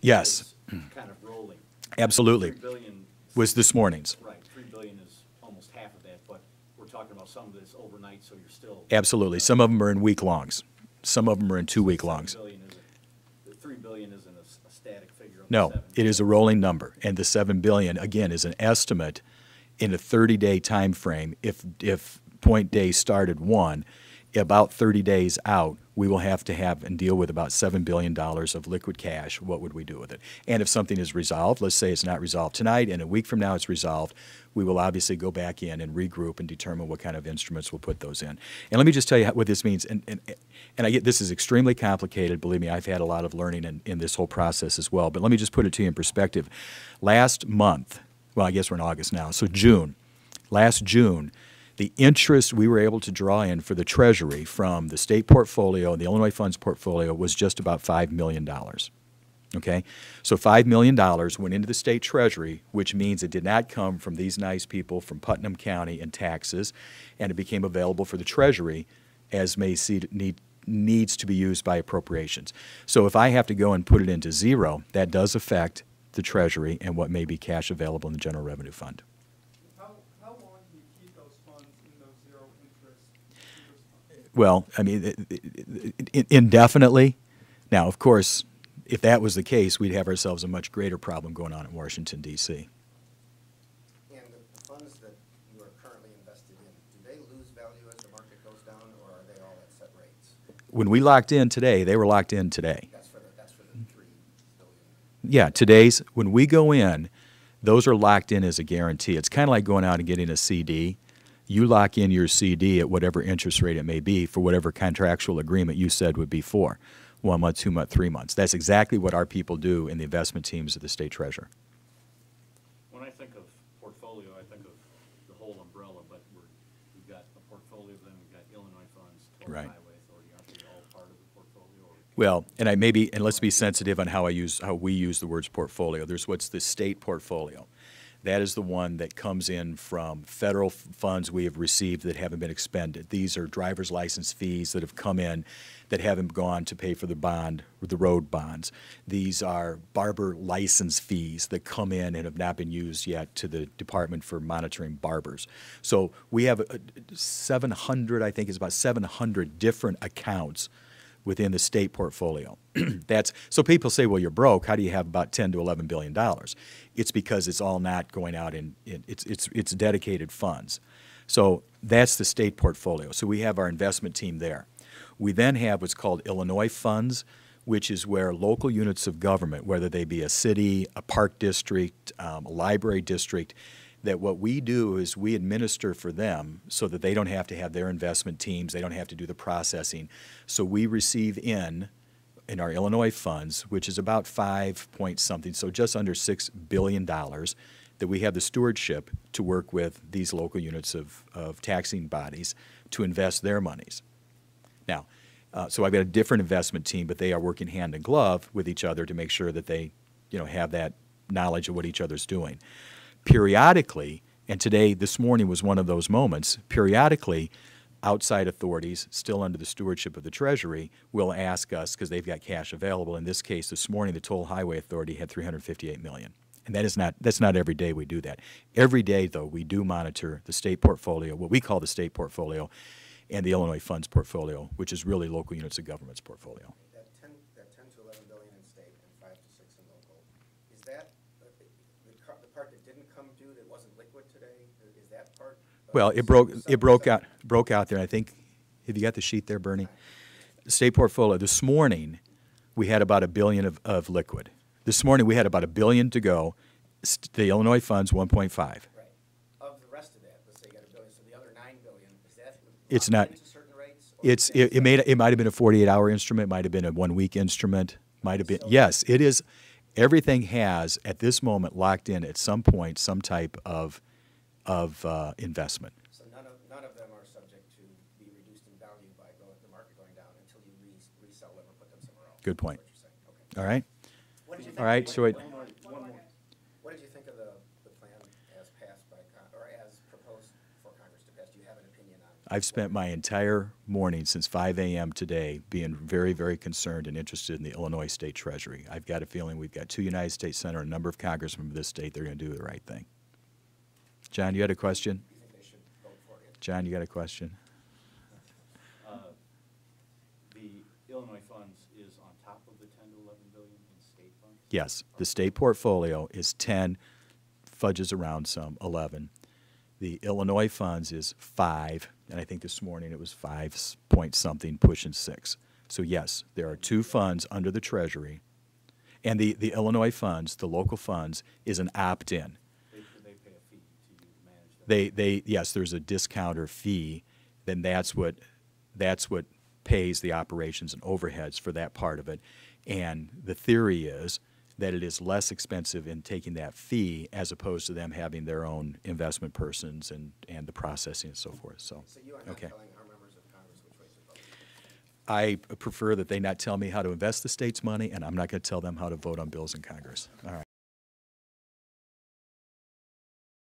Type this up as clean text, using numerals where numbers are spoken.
Yes, kind of rolling. absolutely. 3 billion Was this morning's. Right, 3 billion is almost half of that, but we're talking about some of this overnight, so you're still. Absolutely. Some of them are in week longs. Some of them are in 2 week longs. 3 billion isn't a static figure of No, 7. it is a rolling number, and the 7 billion again is an estimate in a 30-day time frame. If point day started 1, about 30 days out, we will have to have and deal with about $7 billion of liquid cash. What would we do with it? And if something is resolved, let's say it's not resolved tonight, and a week from now it's resolved, we will obviously go back in and regroup and determine what kind of instruments we'll put those in. And let me just tell you what this means. And I get this is extremely complicated. Believe me, I've had a lot of learning in this whole process as well. But let me just put it to you in perspective. Last month, well, I guess we're in August now, so last June, the interest we were able to draw in for the Treasury from the state portfolio and the Illinois Funds portfolio was just about $5 million. Okay? So $5 million went into the state Treasury, which means it did not come from these nice people from Putnam County in taxes, and it became available for the Treasury as needs to be used by appropriations. So if I have to go and put it into zero, that does affect the Treasury and what may be cash available in the General Revenue Fund. How long do you keep those funds in those zero interest? Well, I mean, indefinitely. Now, of course, if that was the case, we'd have ourselves a much greater problem going on in Washington, D.C. And the funds that you are currently invested in, do they lose value as the market goes down, or are they all at set rates? When we locked in today, they were locked in today. That's for the 3 billion. Yeah, when we go in, those are locked in as a guarantee. It's kind of like going out and getting a CD. You lock in your CD at whatever interest rate it may be for whatever contractual agreement you said would be for 1 month, 2 months, 3 months. That's exactly what our people do in the investment teams of the state treasurer. When I think of portfolio, I think of the whole umbrella, but we've got a portfolio, then we've got Illinois funds, Florida Right. Highway Authority. Aren't they all part of the portfolio? Well, and let's be sensitive on how we use the words portfolio. There's what's the state portfolio. That is the one that comes in from federal funds we have received that haven't been expended. These are driver's license fees that have come in that haven't gone to pay for the bond, or the road bonds. These are barber license fees that come in and have not been used yet to the Department for Monitoring Barbers. So we have 700, I think it's about 700 different accounts within the state portfolio. So people say, well, you're broke. How do you have about $10 to $11 billion? It's because it's all not going out it's dedicated funds. So that's the state portfolio. So we have our investment team there. We then have what's called Illinois funds, which is where local units of government, whether they be a city, a park district, a library district, that what we do is we administer for them so that they don't have to have their investment teams, they don't have to do the processing. So we receive in our Illinois funds, which is about 5 point something, so just under $6 billion, that we have the stewardship to work with these local units of taxing bodies to invest their monies. Now, so I've got a different investment team, but they are working hand in glove with each other to make sure that they, have that knowledge of what each other's doing. Periodically, and this morning was one of those moments, periodically, outside authorities, still under the stewardship of the Treasury, will ask us, because they've got cash available. In this case, this morning, the Toll Highway Authority had $358 million. And that's not every day we do that. Every day, though, we do monitor the state portfolio, what we call the state portfolio, and the Illinois funds portfolio, which is really local units of government's portfolio. That 10 to 11 billion in state and 5 to 6 in local, is that the part that didn't come due that wasn't liquid today? Is that part? Well, it broke out there. I think, have you got the sheet there, Bernie? The state portfolio. This morning, we had about $1 billion of liquid. This morning, we had about $1 billion to go. The Illinois funds, 1.5. Right. Of the rest of that, let's say you got $1 billion. So the other $9 billion, is that it's not. Into certain rates? Or It might have been a 48-hour instrument. Might have been a 1-week instrument. Might have been. Yes, it is. Everything has at this moment locked in at some point some type of investment. So none of them are subject to be reduced in value by the market going down until you resell them or put them somewhere else. Good point. That's what you're saying. Okay. All right. What did you think? All right. So What did you think of the plan as passed by or as proposed for Congress to pass? Do you have an opinion on? I've spent my entire morning since 5 a.m. today being very, very concerned and interested in the Illinois State Treasury. I've got a feeling we've got 2 United States Senators and a number of congressmen of this state. They're going to do the right thing. John, you had a question? You think they should vote for it? John, you got a question? The Illinois funds is on top of the 10 to 11 billion in state funds? Yes. The state portfolio is 10, fudges around some, 11. The Illinois funds is 5, and I think this morning it was 5 point something, pushing 6. So yes, there are 2 funds under the Treasury, and the Illinois funds, the local funds, is an opt-in. They pay a fee to you to manage them? Yes, there's a discount or fee, then that's what pays the operations and overheads for that part of it. And the theory is that it is less expensive in taking that fee as opposed to them having their own investment persons and the processing and so forth. So So you are not okay. telling our members of Congress which way to vote? I prefer that they not tell me how to invest the state's money, and I'm not going to tell them how to vote on bills in Congress. All right.